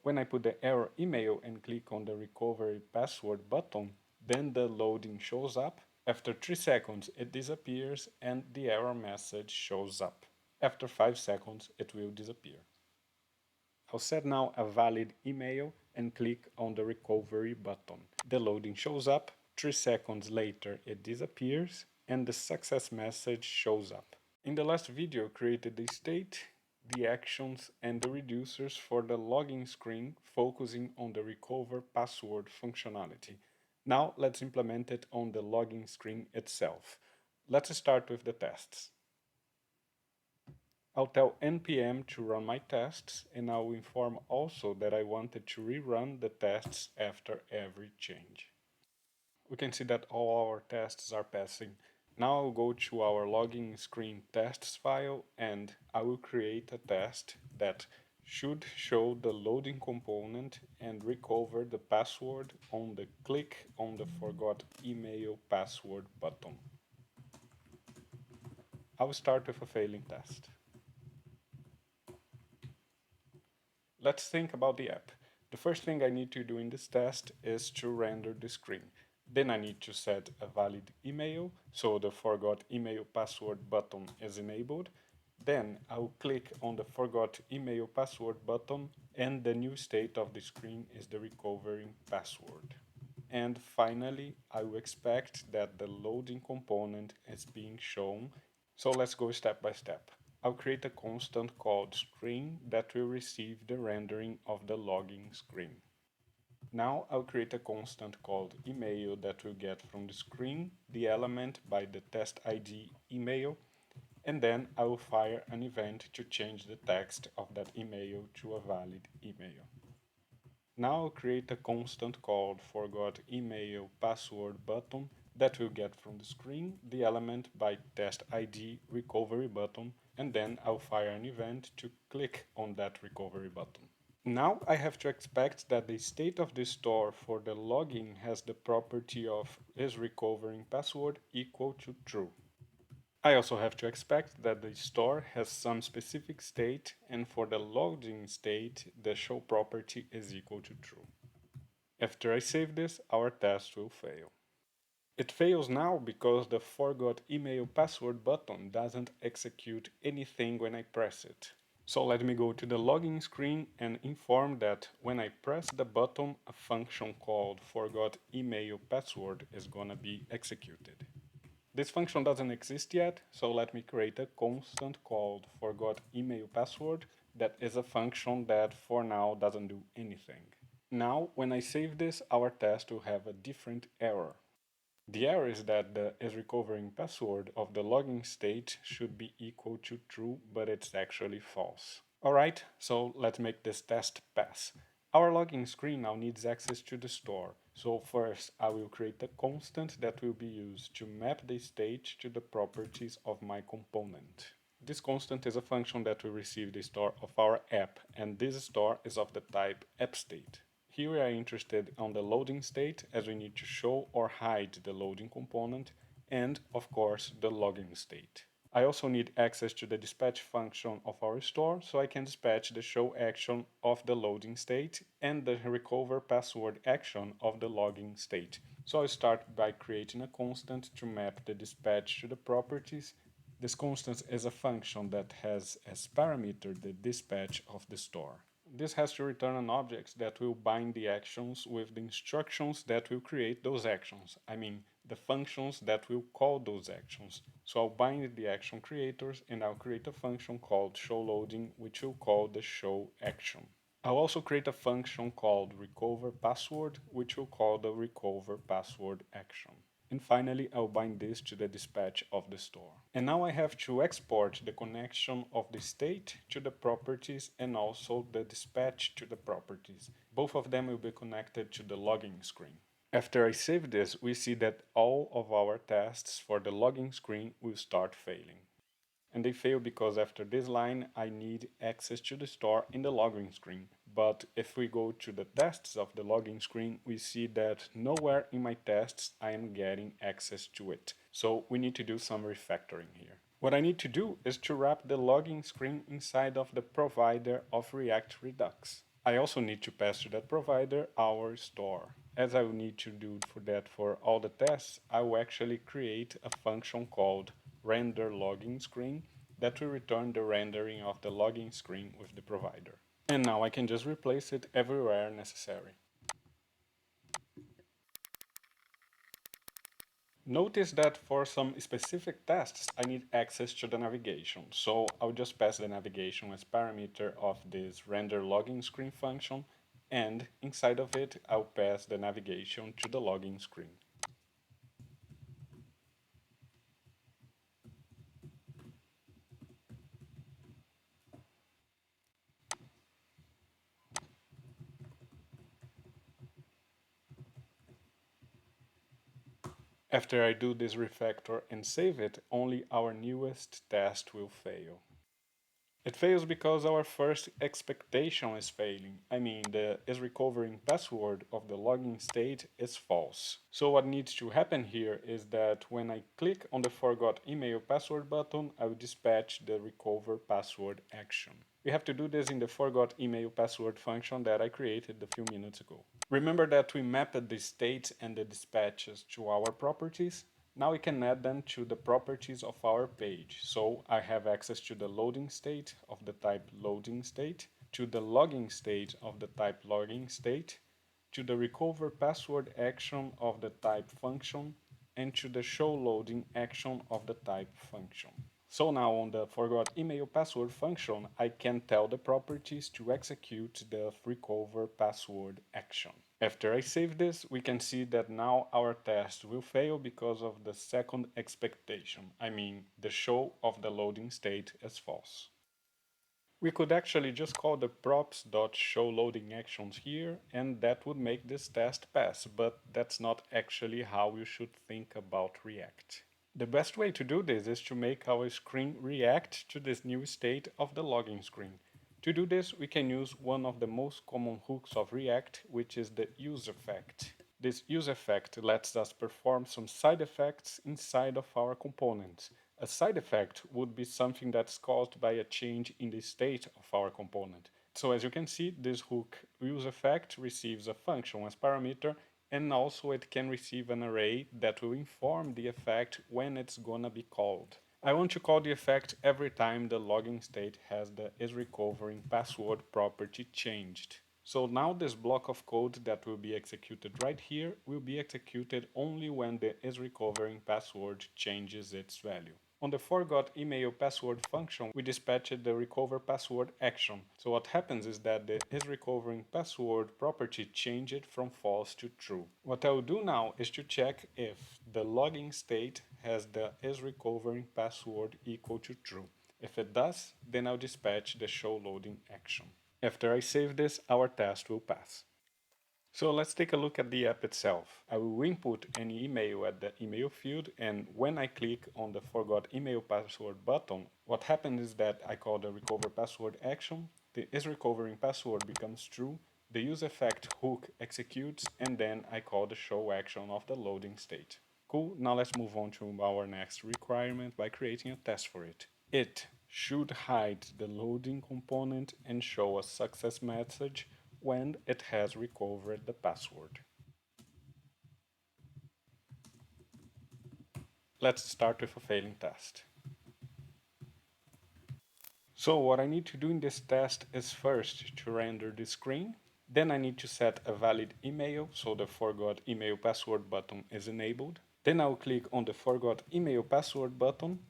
When I put the error email and click on the recovery password button, then the loading shows up. After 3 seconds it disappears and the error message shows up. After 5 seconds it will disappear. I'll set now a valid email and click on the recovery button. The loading shows up, 3 seconds later it disappears and the success message shows up. In the last video I created the state, the actions and the reducers for the login screen focusing on the recover password functionality. Now let's implement it on the login screen itself. Let's start with the tests. I'll tell npm to run my tests and I'll inform also that I wanted to rerun the tests after every change. We can see that all our tests are passing. Now I'll go to our login screen tests file and I will create a test that should show the loading component and recover the password on the click on the forgot email password button. I will start with a failing test. Let's think about the app. The first thing I need to do in this test is to render the screen. Then I need to set a valid email, so the forgot email password button is enabled. Then I'll click on the forgot email password button and the new state of the screen is the recovering password. And finally, I will expect that the loading component is being shown. So let's go step by step. I'll create a constant called screen that will receive the rendering of the login screen. Now I'll create a constant called email that will get from the screen the element by the test ID email, and then I will fire an event to change the text of that email to a valid email. Now I'll create a constant called forgot email password button that will get from the screen the element by test ID recovery button, and then I'll fire an event to click on that recovery button. Now I have to expect that the state of the store for the login has the property of is recovering password equal to true. I also have to expect that the store has some specific state, and for the loading state the show property is equal to true. After I save this, our test will fail. It fails now because the forgot email password button doesn't execute anything when I press it. So let me go to the login screen and inform that when I press the button, a function called forgot email password is gonna be executed. This function doesn't exist yet, so let me create a constant called forgot email password that is a function that for now doesn't do anything. Now, when I save this, our test will have a different error. The error is that the is recovering password of the login state should be equal to true, but it's actually false. Alright, so let's make this test pass. Our login screen now needs access to the store. So first I will create a constant that will be used to map the state to the properties of my component. This constant is a function that will receive the store of our app, and this store is of the type appState. Here we are interested on the loading state, as we need to show or hide the loading component, and of course the login state. I also need access to the dispatch function of our store, so I can dispatch the show action of the loading state and the recover password action of the login state. So I start by creating a constant to map the dispatch to the properties. This constant is a function that has as parameter the dispatch of the store. This has to return an object that will bind the actions with the instructions that will create those actions. I mean, the functions that will call those actions. So I'll bind the action creators and I'll create a function called showLoading, which will call the show action. I'll also create a function called recover password, which will call the recover password action. And finally, I'll bind this to the dispatch of the store. And now I have to export the connection of the state to the properties and also the dispatch to the properties. Both of them will be connected to the login screen. After I save this, we see that all of our tests for the login screen will start failing. And they fail because after this line I need access to the store in the login screen. But if we go to the tests of the login screen, we see that nowhere in my tests I am getting access to it. So we need to do some refactoring here. What I need to do is to wrap the login screen inside of the provider of React Redux. I also need to pass to that provider our store. As I will need to do for that for all the tests, I will actually create a function called render login screen that will return the rendering of the login screen with the provider. And now I can just replace it everywhere necessary. Notice that for some specific tests, I need access to the navigation. So I'll just pass the navigation as parameter of this render login screen function. And inside of it, I'll pass the navigation to the login screen. After I do this refactor and save it, only our newest test will fail. It fails because our first expectation is failing. I mean, the is recovering password of the login state is false. So what needs to happen here is that when I click on the forgot email password button, I will dispatch the recover password action. We have to do this in the forgot email password function that I created a few minutes ago. Remember that we mapped the state and the dispatches to our properties. Now we can add them to the properties of our page. So I have access to the loading state of the type loading state, to the logging state of the type logging state, to the recover password action of the type function, and to the show loading action of the type function. So now on the forgot email password function, I can tell the properties to execute the recover password action. After I save this, we can see that now our test will fail because of the second expectation. I mean, the show of the loading state as false. We could actually just call the props.showLoadingActions here, and that would make this test pass, but that's not actually how you should think about React. The best way to do this is to make our screen react to this new state of the login screen. To do this, we can use one of the most common hooks of React, which is the use effect. This use effect lets us perform some side effects inside of our component. A side effect would be something that's caused by a change in the state of our component. So as you can see, this hook use effect receives a function as parameter, and also it can receive an array that will inform the effect when it's gonna be called. I want to call the effect every time the login state has the isRecovering password property changed. So now this block of code that will be executed right here will be executed only when the isRecovering password changes its value. On the forgot email password function, we dispatched the recover password action. So what happens is that the isRecovering password property changed from false to true. What I will do now is to check if the login state has the isRecovering password equal to true. If it does, then I'll dispatch the show loading action. After I save this, our test will pass. So let's take a look at the app itself. I will input any email at the email field, and when I click on the forgot email password button, what happens is that I call the recover password action, the is recovering password becomes true, the use effect hook executes, and then I call the show action of the loading state. Cool, now let's move on to our next requirement by creating a test for it. It should hide the loading component and show a success message when it has recovered the password. Let's start with a failing test. So what I need to do in this test is first to render the screen. Then I need to set a valid email, so the forgot email password button is enabled. Then I'll click on the forgot email password button.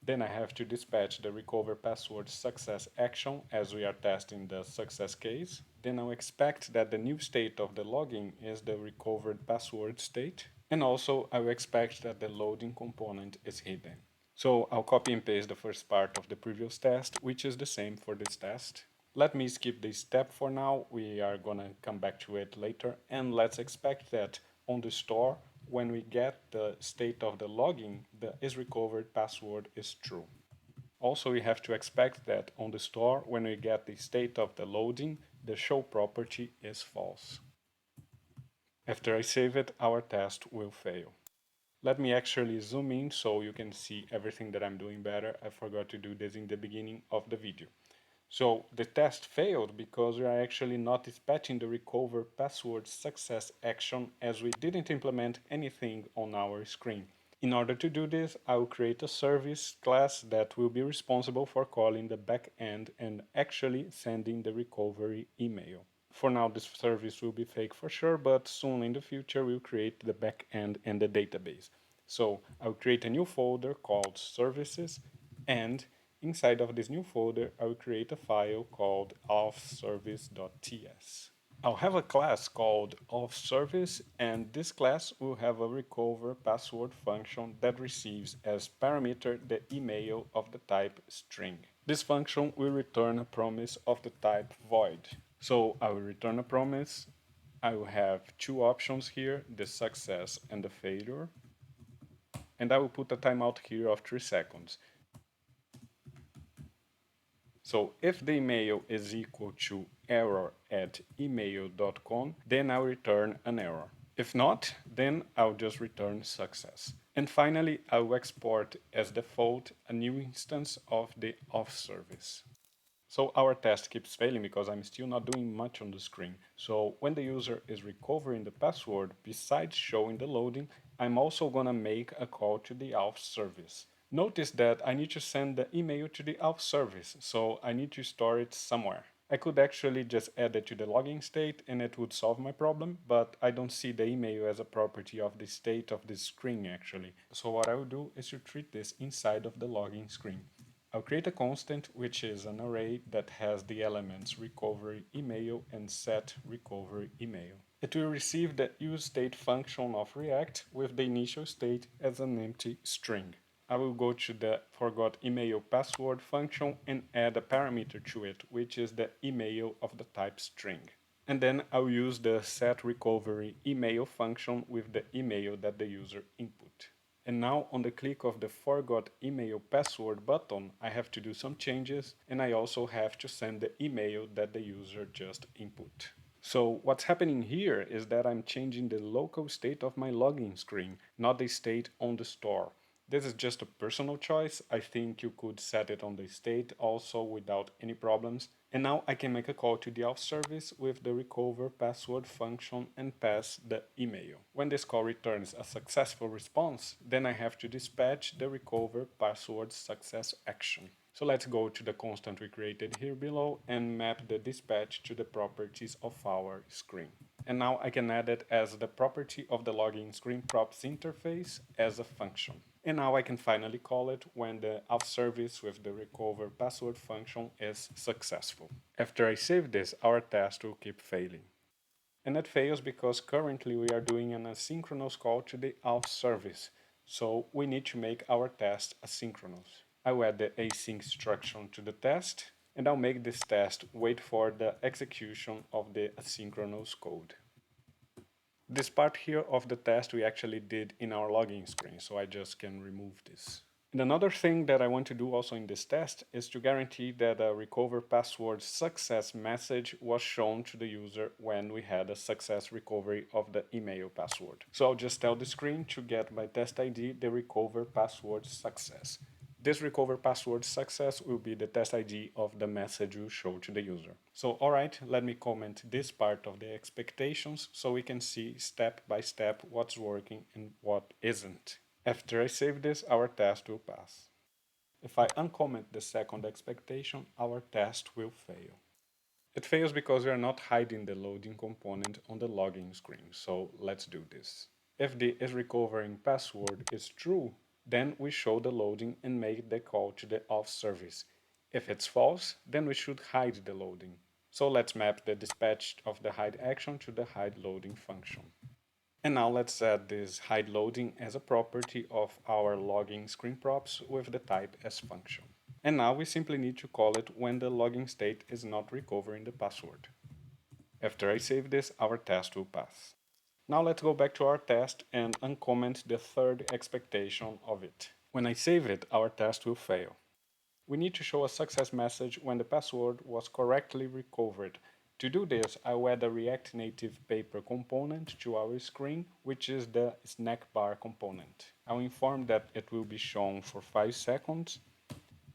Then I have to dispatch the recover password success action as we are testing the success case. Then I'll expect that the new state of the login is the recovered password state. And also I will expect that the loading component is hidden. So I'll copy and paste the first part of the previous test, which is the same for this test. Let me skip this step for now. We are gonna come back to it later. And let's expect that on the store, when we get the state of the login, the is recovered password is true. Also, we have to expect that on the store, when we get the state of the loading, the show property is false. After I save it, our test will fail. Let me actually zoom in so you can see everything that I'm doing better. I forgot to do this in the beginning of the video. So the test failed because we are actually not dispatching the recover password success action as we didn't implement anything on our screen. In order to do this, I will create a service class that will be responsible for calling the backend and actually sending the recovery email. For now, this service will be fake for sure, but soon in the future, we'll create the backend and the database. So I'll create a new folder called services, and inside of this new folder, I will create a file called offservice.ts. I'll have a class called offService, and this class will have a recover password function that receives as parameter the email of the type string. This function will return a promise of the type void. So I will return a promise. I will have two options here, the success and the failure. And I will put a timeout here of 3 seconds. So if the email is equal to error@email.com, then I'll return an error. If not, then I'll just return success. And finally, I'll export as default a new instance of the off service. So our test keeps failing because I'm still not doing much on the screen. So when the user is recovering the password, besides showing the loading, I'm also gonna make a call to the auth service. Notice that I need to send the email to the auth service, so I need to store it somewhere. I could actually just add it to the login state and it would solve my problem, but I don't see the email as a property of the state of the screen actually. So what I will do is to treat this inside of the login screen. I'll create a constant which is an array that has the elements recovery email and set recovery email. It will receive the useState function of React with the initial state as an empty string. I will go to the forgot email password function and add a parameter to it, which is the email of the type string. And then I'll use the set recovery email function with the email that the user input. And now on the click of the forgot email password button, I have to do some changes and I also have to send the email that the user just input. So what's happening here is that I'm changing the local state of my login screen, not the state on the store. This is just a personal choice. I think you could set it on the state also without any problems. And now I can make a call to the auth service with the recover password function and pass the email. When this call returns a successful response, then I have to dispatch the recover password success action. So let's go to the constant we created here below and map the dispatch to the properties of our screen. And now I can add it as the property of the login screen props interface as a function. And now I can finally call it when the auth service with the recover password function is successful. After I save this, our test will keep failing. And that fails because currently we are doing an asynchronous call to the auth service. So we need to make our test asynchronous. I'll add the async instruction to the test, and I'll make this test wait for the execution of the asynchronous code. This part here of the test we actually did in our login screen, so I just can remove this. And another thing that I want to do also in this test is to guarantee that a recover password success message was shown to the user when we had a success recovery of the email password. So I'll just tell the screen to get by test ID the recover password success. This recover password success will be the test ID of the message we show to the user. So alright, let me comment this part of the expectations so we can see step by step what's working and what isn't. After I save this, our test will pass. If I uncomment the second expectation, our test will fail. It fails because we are not hiding the loading component on the login screen, so let's do this. If the is recovering password is true, then we show the loading and make the call to the auth service. If it's false, then we should hide the loading. So let's map the dispatch of the hide action to the hide loading function. And now let's add this hide loading as a property of our login screen props with the type as function. And now we simply need to call it when the login state is not recovering the password. After I save this, our test will pass. Now let's go back to our test and uncomment the third expectation of it. When I save it, our test will fail. We need to show a success message when the password was correctly recovered. To do this, I'll add a React Native paper component to our screen, which is the snack bar component. I'll inform that it will be shown for 5 seconds,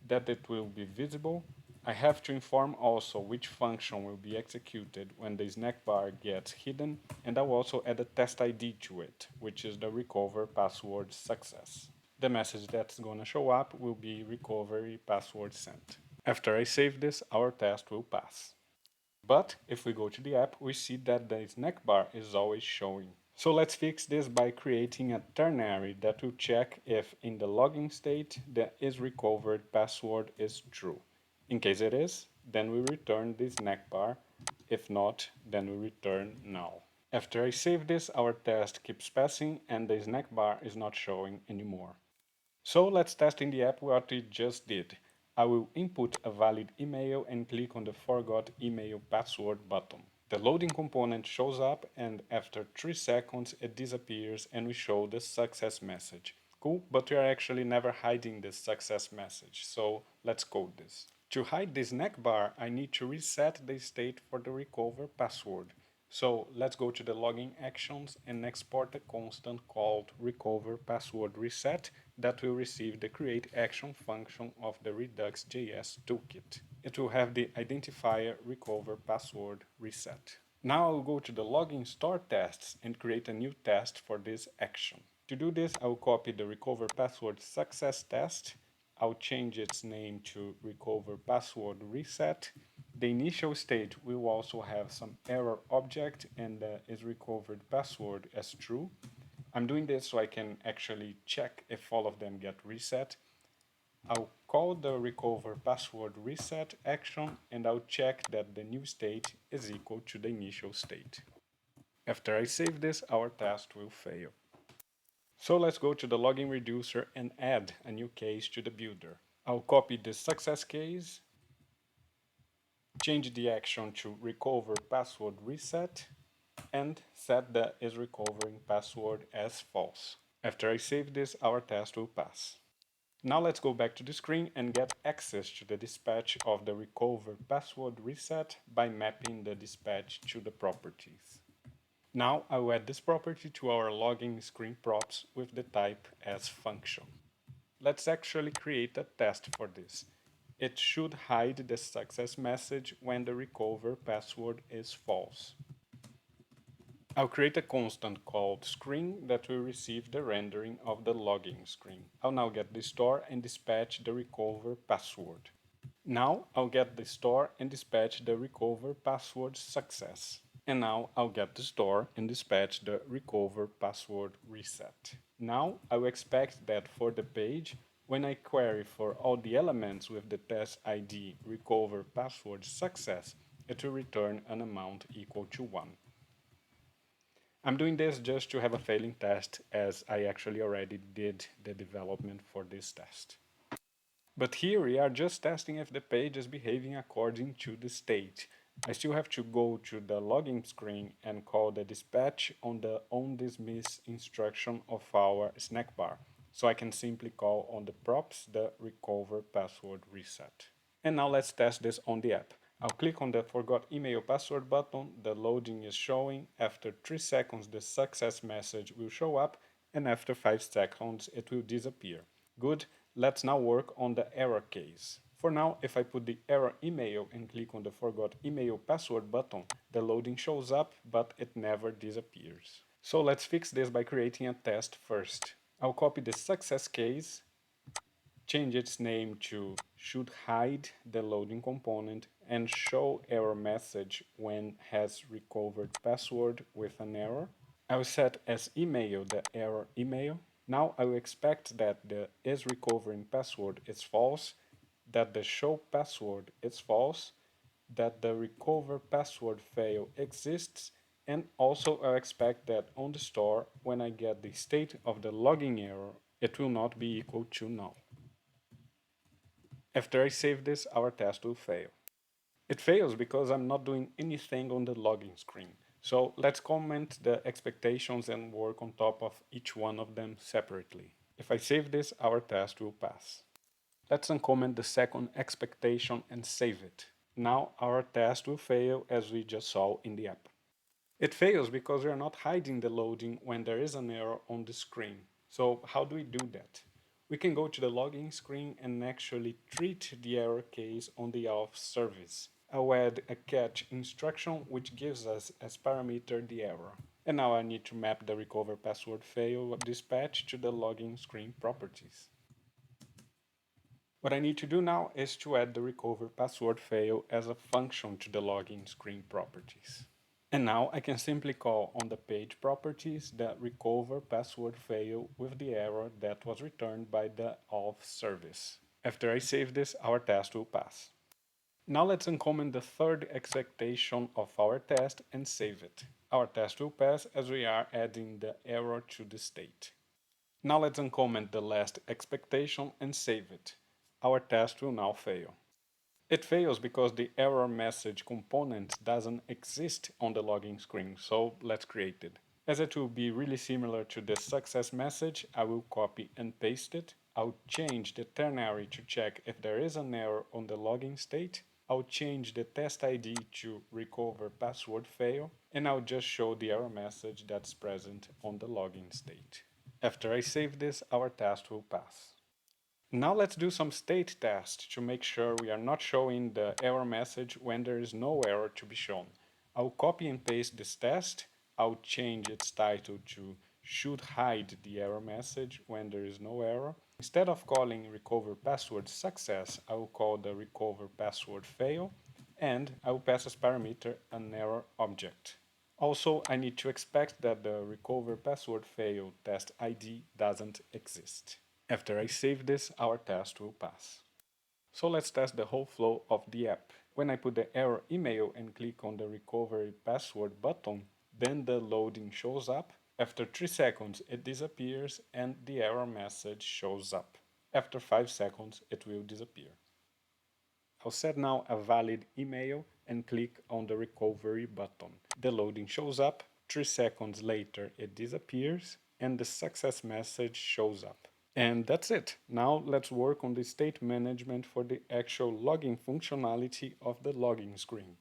that it will be visible, I have to inform also which function will be executed when the snack bar gets hidden, and I'll also add a test ID to it, which is the recover password success. The message that's going to show up will be recovery password sent. After I save this, our test will pass. But if we go to the app, we see that the snack bar is always showing. So let's fix this by creating a ternary that will check if in the login state the is recovered password is true. In case it is, then we return the snack bar. If not, then we return null. After I save this, our test keeps passing and the snack bar is not showing anymore. So let's test in the app what we just did. I will input a valid email and click on the forgot email password button. The loading component shows up and after 3 seconds it disappears and we show the success message. Cool, but we are actually never hiding the success message, so let's code this. To hide this snack bar, I need to reset the state for the recover password. So let's go to the login actions and export a constant called recover password reset that will receive the create action function of the Redux.js toolkit. It will have the identifier recover password reset. Now I'll go to the login store tests and create a new test for this action. To do this, I'll copy the recover password success test. I'll change its name to recover password reset. The initial state will also have some error object and is recovered password as true. I'm doing this so I can actually check if all of them get reset. I'll call the recover password reset action and I'll check that the new state is equal to the initial state. After I save this, our test will fail. So let's go to the login reducer and add a new case to the builder. I'll copy the success case, change the action to recover password reset, and set the is recovering password as false. After I save this, our test will pass. Now let's go back to the screen and get access to the dispatch of the recover password reset by mapping the dispatch to the properties. Now I will add this property to our login screen props with the type as function. Let's actually create a test for this. It should hide the success message when the recover password is false. I'll create a constant called screen that will receive the rendering of the login screen. I'll now get the store and dispatch the recover password. Now I'll get the store and dispatch the recover password success. And now I'll get the store and dispatch the recover password reset. Now I will expect that for the page, when I query for all the elements with the test ID recover password success, it will return an amount equal to 1. I'm doing this just to have a failing test as I actually already did the development for this test. But here we are just testing if the page is behaving according to the state. I still have to go to the login screen and call the dispatch on the onDismiss instruction of our snack bar. So I can simply call on the props the recover password reset. And now let's test this on the app. I'll click on the forgot email password button, the loading is showing, after 3 seconds the success message will show up, and after 5 seconds it will disappear. Good, let's now work on the error case. For now, if I put the error email and click on the forgot email password button, the loading shows up, but it never disappears. So let's fix this by creating a test first. I'll copy the success case, change its name to should hide the loading component and show error message when has recovered password with an error. I will set as email the error email. Now I will expect that the is recovering password is false, that the show password is false, that the recover password fail exists, and also I expect that on the store, when I get the state of the logging error, it will not be equal to null. After I save this, our test will fail. It fails because I'm not doing anything on the login screen. So let's comment the expectations and work on top of each one of them separately. If I save this, our test will pass. Let's uncomment the second expectation and save it. Now our test will fail as we just saw in the app. It fails because we are not hiding the loading when there is an error on the screen. So how do we do that? We can go to the login screen and actually treat the error case on the auth service. I'll add a catch instruction which gives us as parameter the error. And now I need to map the recover password fail dispatch to the login screen properties. What I need to do now is to add the recover password fail as a function to the login screen properties. And now I can simply call on the page properties the recover password fail with the error that was returned by the auth service. After I save this, our test will pass. Now let's uncomment the third expectation of our test and save it. Our test will pass as we are adding the error to the state. Now let's uncomment the last expectation and save it. Our test will now fail. It fails because the error message component doesn't exist on the login screen, so let's create it. As it will be really similar to the success message, I will copy and paste it. I'll change the ternary to check if there is an error on the login state. I'll change the test ID to recover password fail, and I'll just show the error message that's present on the login state. After I save this, our test will pass. Now let's do some state tests to make sure we are not showing the error message when there is no error to be shown. I'll copy and paste this test. I'll change its title to should hide the error message when there is no error. Instead of calling recover password success, I will call the recover password fail, and I will pass as parameter an error object. Also, I need to expect that the recover password fail test ID doesn't exist. After I save this, our test will pass. So let's test the whole flow of the app. When I put the error email and click on the recovery password button, then the loading shows up. After 3 seconds, it disappears and the error message shows up. After 5 seconds, it will disappear. I'll set now a valid email and click on the recovery button. The loading shows up, 3 seconds later it disappears, and the success message shows up. And that's it. Now let's work on the state management for the actual login functionality of the login screen.